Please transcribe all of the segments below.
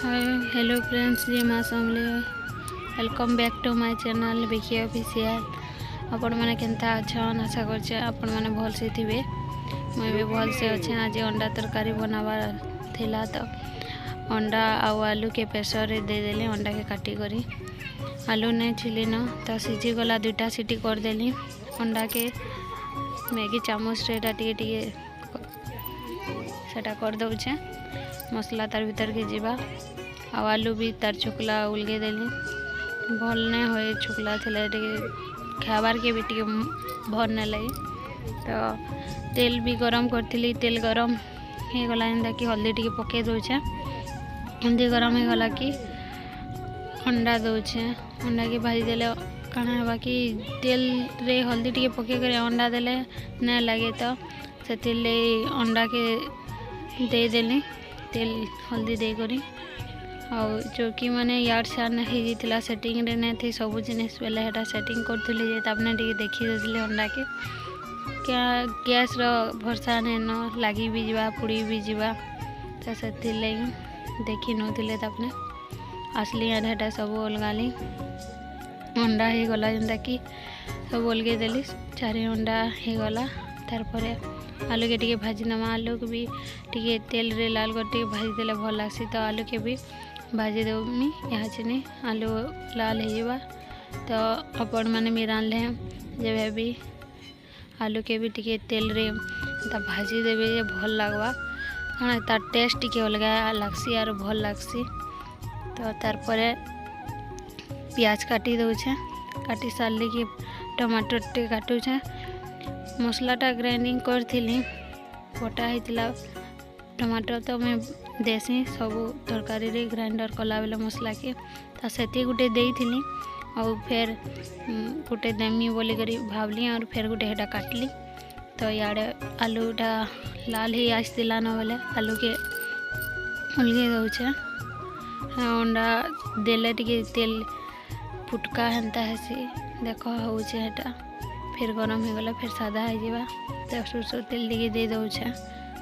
Hi hello friends जी माँ समले welcome back to my channel Vicky official. आपण मैंने केंता अच्छन आशा करछे आपण मैंने भल से थिबे। मैं भी भल से अच्छे। आज अंडा तरकारी बनावा थिला तो अंडा आउ आलू के प्रेशर रे दे देली। अंडा के काटी करी आलू ने छिली न तो सीझी गला दुईटा सीटी कर देली। अंडा के मैगी चामच रे टिके सेटा कर दउछे। मसला तार भीतर के जीवा आलू भी तार छोकला उलगे देली। भल ने होए छोकला थिले टिके खाबार के भी टिके भल ने लगे। तो तेल भी गरम करथिली। तेल गरम हे गला एंदा कि हल्दी टिके पके दउछे। हल्दी गरम हे गला कि अंडा दउछे। अंडा के भाजी देले काना हबा कि तेल रे हल्दी टिके पके करे अंडा देले न लगे। तो सेतिले अंडा के दे देली तेल हल्दी दे करी और चौकी मैंने यार सार नहीं सेटिंग रे नहीं थी सब जिनिस पहले हेटा सेटिंग करथुली जे तापने टिके देखी देली अंडा के क्या गैस रो भरसा ने न लागी भी जीवा पुड़ी भी जीवा। तो सेति लगी देखी नौथिले तापने असली यार हेटा सब अलगाली अंडा हे गला जेंता कि सब अलगे देली। चारि अंडा हे गला। तार परे आलू के टिके भाजी नमा। आलू के भी टिके तेल रे लाल कर टिके भाजी देले भल लागसी। तो आलू के भी भाजी देउनी यहाँ चिनी आलू लाल हो जावा। तो अपन मैंने भी रान ले जब भी आलू के भी टिके तेल रे भाजी देवे जे भल लागवा हाँ तार टेस्ट टिके अलगा लागसी और भल लागसी। तो तार परे प्याज काटी दउछे। काटी सारली कि टमाटर टे काटुछे। मसलाटा ग्राइंडिंग करथिली बटा होता टमाटर तो मैं देसी सब तरकारी रे ग्राइंडर कला बेले मसला के तो सेती गुटे देइथिली और फिर गुटे देमी बोली करी भावली और फिर गुटे हेटा काटली। तो याडे आलूटा लाल ही आसला न बोले आलू के उलगे दउछे। अंडा देले टिके तेल फुटका हेन्ता हेसी देख होउछे हेटा फिर गरम हो गला फिर सादा हो जावा। तो सरसों तेल टिके दे दउछे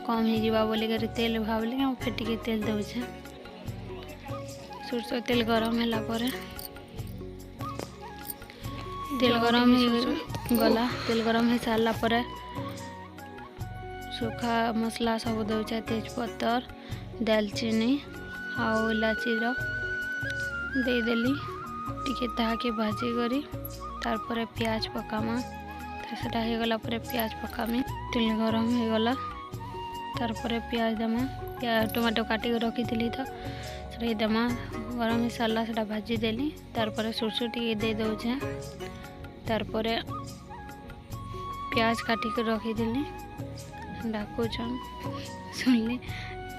कम हो जावा बोली कर तेल भावली और फिर टिके तेल दउछे। सरसों तेल गरम होला परे तेल गरम हो गला। तेल गरम हो सारला परे सूखा मसला सब दउछे तेजपत्तर दालचीनी और इलाची रो दे देली टिके ताके भाजी करी। तार परे प्याज पकामा। तो सेटा हो गला परे प्याज पकामी तेल गरम हो गला। तार परे प्याज देमा प्याज टमाटो काटी रखी थी तो से देमा गरम हो सारा सेटा भाजी देली। तार परे सरसों टिके दे दउछे। तार परे प्याज काटी के रखी देली डाकुछन सुनली।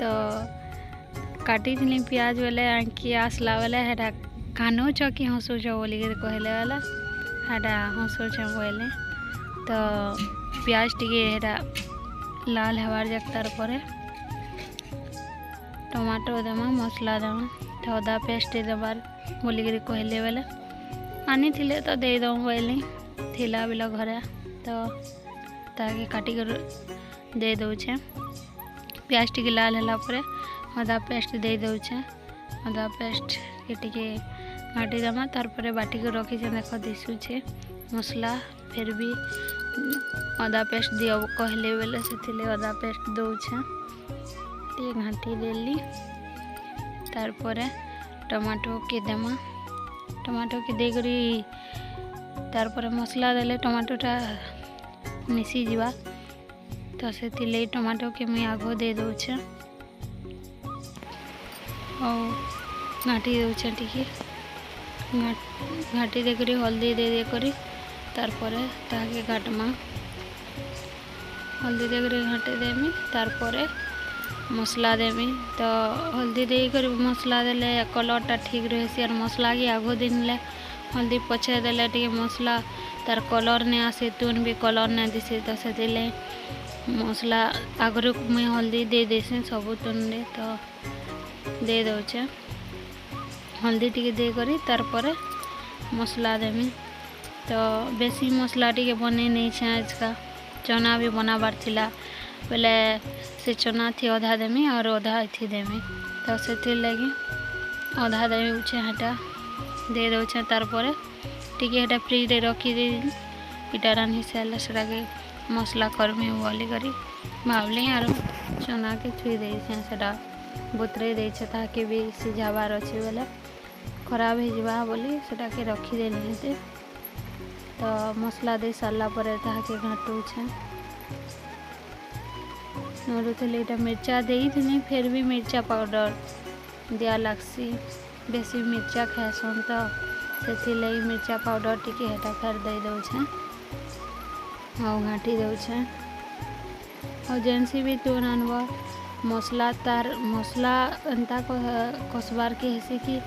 तो काटी थी प्याज बेले आंकी आसला बेले हेटा कानो चौकी हंसुछ बोली कहले वाला हेटा हंसुछ बोले। तो प्याज टिके हेटा लाल हबार जाक तार परे टमाटो देमा मसला देमा। तो अदा पेस्ट देवार बोली कहले बेले आनी थिले तो दे दो बोली थिला बेला घरे। तो ताके काटी कर दे दउछे। प्याज टिके लाल होला परे अदा पेस्ट दे दउछे। अदा पेस्ट के टिके घाटी देमा। तार परे बाटी के रखी देख दिशुछे मसला फिर भी अदा पेस्ट दियो कहले बेले से अदा पेस्ट दउछे टे घाटी देली। तार परे टमाटो के देमा। टमाटो के दे करी तार परे मसला देले टमाटोटा मिसी जीवा। तो से टमाटो के मुई आगो दे दउछे और घाटी दउछे टिके घाटी दे करी हल्दी दे करी तार परे ताके घाटमा हल्दी दे करी घाटे देमी। तार परे मसला देमी। तो हल्दी दे करी मसला देले कलरटा ठीक रहसी और मसला के आगो दिनले हल्दी पछे देले टिके मसला तार कलर ने आसे तुन भी कलर ने दिसे। तो से मसला आगरे मुई हल्दी दे देसी सब तुन रे। तो दे दउछे हल्दी टिके दे करी तार परे मसला देमी। तो बेसी मसला टिके बने नहीं छे। आज का चना भी बनाबार थिला बेले से चना थी अधा देमी और अधा थी देमी। तो से लगी अधा देउछे हेटा दे दउछे तार परे टिके हेटा फ्रिज रे रखी दे इटा रान्ही सारे सेटा के मसला करमी बोली करी भावली आरो चना के छुई दे सेटा बुतरे दे ताके भी सिझाबार अच्छे बेले खराब हो जावा बोली सेटा के रखी दे हेते तो मसला दे सारा पर ताके घाटुछे नरुले इटा मिर्चा देई फिर भी मिर्चा पाउडर दिया लागसी बेसी मिर्चा खाएसन तो से मिर्चा पाउडर टिके हेटा फेर दे दउछे और घाटी दउछे और जेनसी भी तुन आनब मसला तार मसला एंता कसबार के हेसी कि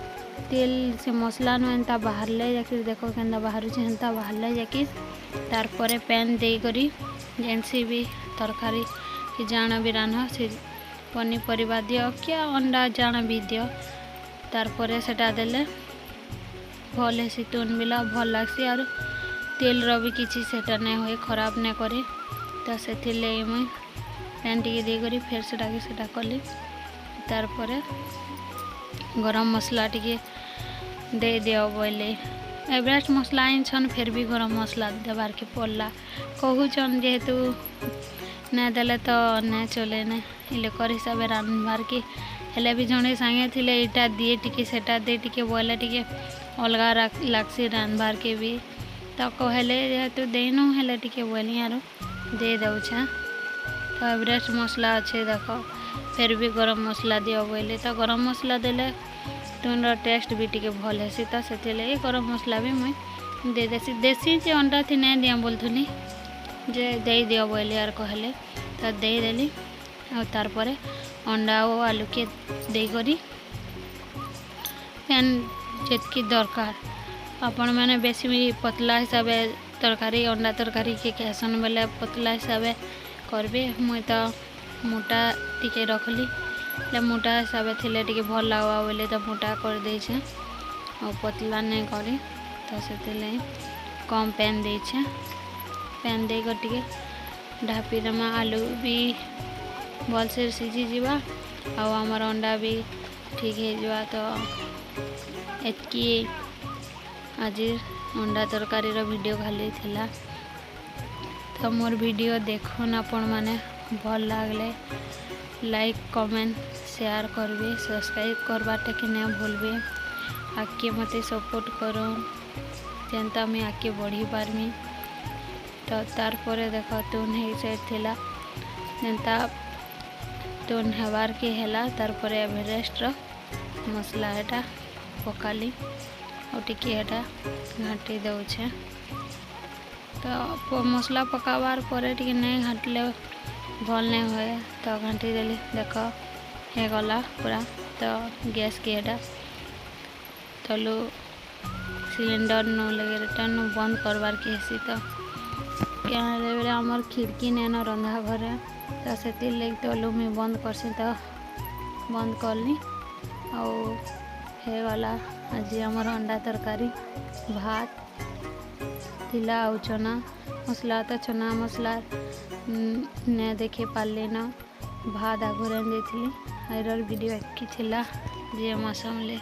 तेल से मसला नु एंता बाहर ले जाकि देखो केंता बाहर छे एंता बाहर ले जाकि तार परे पैन दे करी जेनसी भी तरकारी कि जाना भी रान्ह से पनीपरिया दियो क्या अंडा जाना भी दियो तार परे सेटा देले भल हेसी तुन बिला भल लागसी और तेल रो भी किसी सेटा नहीं हुए खराब नहीं करे तो से मुई पैन टी दे करी फिर सेटा के सेटा कली तार परे गरम मसला टी दे दियो बोले एवरेस्ट मसला आईन फिर भी गरम मसला देवार के पड़ला कहून जेहेतु नहीं देले तो नहीं चले ना इलेकर हिसाब से रांधबार के हेले भी जड़े सांगे थिले इटा दिए टिके सेटा दे टिके बोले टिके अलग लागसी रांधबार के भी तो कहले जेहेतु देनु हेले टिके बोली आरो दे दउछे तो एवरेस्ट मसला अच्छे देख फिर भी गरम मसला दियो बोले तो गरम मसला देले तुम टेस्ट भी टिके भल हेसी तो से गरम मसला भी मुई दे देसी देसी जे अंडा थी नहीं दिया बोलथुनी जे दे दियो बोले यार कहले तो दे देली और तार परे अंडा और आलू के दे करी पैन जितकी दरकार आपण मैंने बेसी भी पतला हिसाब तरकारी अंडा तरकारी के कहसन बेले पतला हिसाब करबे मुई तो मोटा टिके रखली ले मोटा हिसाब थिले टिके भल लागवा बोले तो मोटा कर दे छे और पतला नहीं करी तो से कम पैन दे छे पैन दे टिके ढापी देमा आलू भी भल से सीझी जीवा और आमर अंडा भी ठीक है जीवा तो एतकी आज अंडा तरकारी रो वीडियो खाली थिला तो मोर वीडियो देखुन आपण माने भल लागले लाइक कमेंट शेयर करबे सब्सक्राइब करवाटे के नहीं भूलबे आगे मते सपोर्ट करो जेनता मैं आगे बढ़ी पारमी तो तार परे देख तुन है थिला जेनता तुन हेबार के हेला तार परे एवरेस्ट रो मसला एटा पकाली और टिके एटा घाटी दउछे तो मसला पकाबार परे टिके नहीं घाटले भल नहीं हुए तो घाटी देली देख हे गला पूरा तो गैस के एटा तलु सिलेंडर नु लगे रिटर्न नु बंद करवार के हेसी तो क्या बेले आमर खिड़की नहीं न रंधा घरे तो से लगे तलु मुझे बंद करसी तो बंद करली और हे गला आज आमर अंडा तरकारी भात थिला और चना मसला तो चना मसला ने देखे पारली न भात आगुरे देती आईर वीडियो एक जे मौसम ले